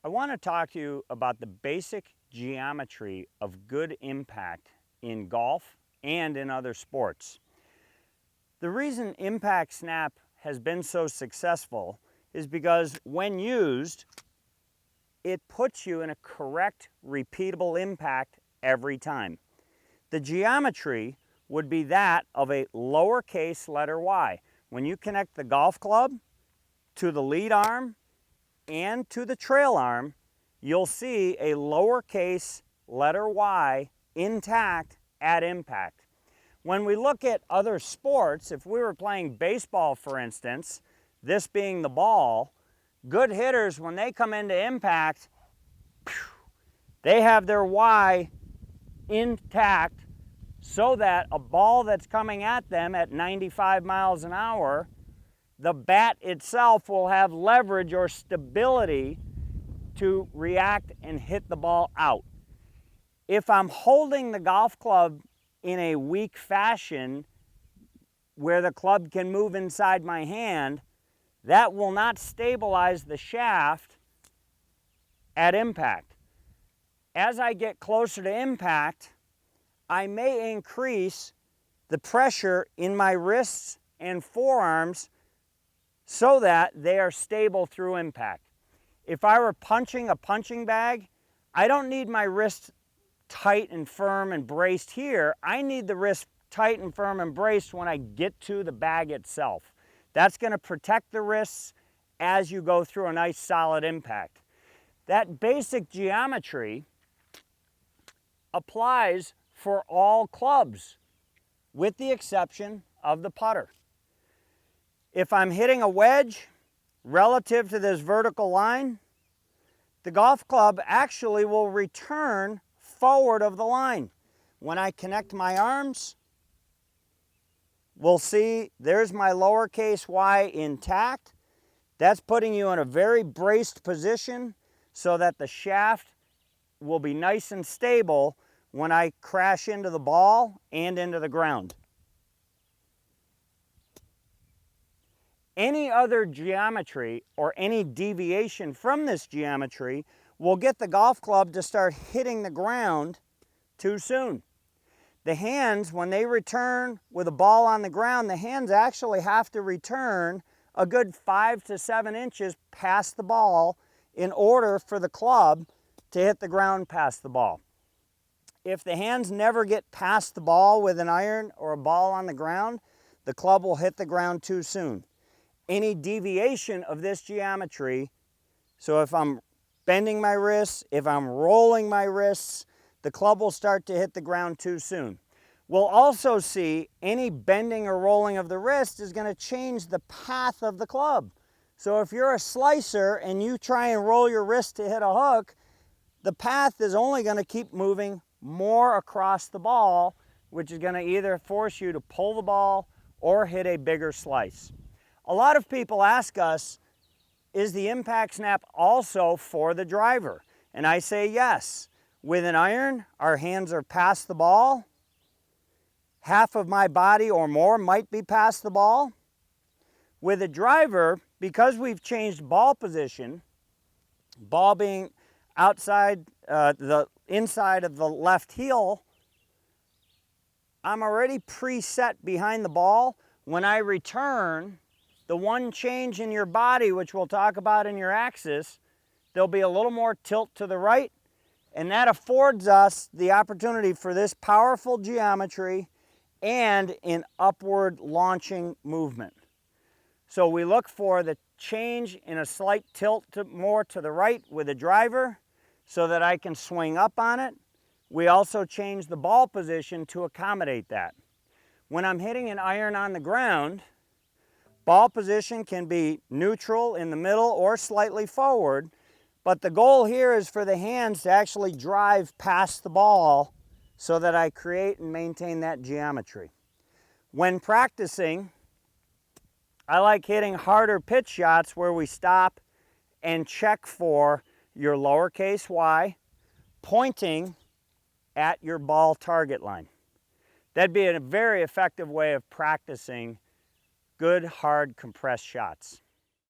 I want to talk to you about the basic geometry of good impact in golf and in other sports. The reason impact snap has been so successful is because when used, it puts you in a correct, repeatable impact every time. The geometry would be that of a lowercase letter y. When you connect the golf club to the lead arm and to the trail arm, you'll see a lowercase letter y intact at impact. When we look at other sports, if we were playing baseball, for instance, this being the ball, good hitters, when they come into impact, they have their Y intact so that a ball that's coming at them at 95 miles an hour, the bat itself will have leverage or stability to react and hit the ball out. If I'm holding the golf club in a weak fashion where the club can move inside my hand, that will not stabilize the shaft at impact. As I get closer to impact, I may increase the pressure in my wrists and forearms so that they are stable through impact. If I were punching a punching bag, I don't need my wrists tight and firm and braced here. I need the wrist tight and firm and braced when I get to the bag itself. That's going to protect the wrists as you go through a nice solid impact. That basic geometry applies for all clubs, with the exception of the putter. If I'm hitting a wedge relative to this vertical line, the golf club actually will return forward of the line. When I connect my arms, we'll see there's my lowercase y intact. That's putting you in a very braced position so that the shaft will be nice and stable when I crash into the ball and into the ground. Any other geometry or any deviation from this geometry will get the golf club to start hitting the ground too soon. The hands, when they return with a ball on the ground, the hands actually have to return a good 5 to 7 inches past the ball in order for the club to hit the ground past the ball. If the hands never get past the ball with an iron or a ball on the ground, the club will hit the ground too soon. Any deviation of this geometry, so if I'm bending my wrists, if I'm rolling my wrists, the club will start to hit the ground too soon. We'll also see any bending or rolling of the wrist is going to change the path of the club. So if you're a slicer and you try and roll your wrist to hit a hook, the path is only going to keep moving more across the ball, which is going to either force you to pull the ball or hit a bigger slice. A lot of people ask us, is the impact snap also for the driver? And I say yes. With an iron, our hands are past the ball. Half of my body or more might be past the ball. With a driver, because we've changed ball position, ball being outside the inside of the left heel, I'm already preset behind the ball. When I return, the one change in your body, which we'll talk about in your axis, there'll be a little more tilt to the right, and that affords us the opportunity for this powerful geometry and an upward launching movement. So we look for the change in a slight tilt more to the right with a driver so that I can swing up on it. We also change the ball position to accommodate that. When I'm hitting an iron on the ground, ball position can be neutral in the middle or slightly forward, but the goal here is for the hands to actually drive past the ball so that I create and maintain that geometry. When practicing, I like hitting harder pitch shots where we stop and check for your lowercase y pointing at your ball target line. That'd be a very effective way of practicing good, hard, compressed shots.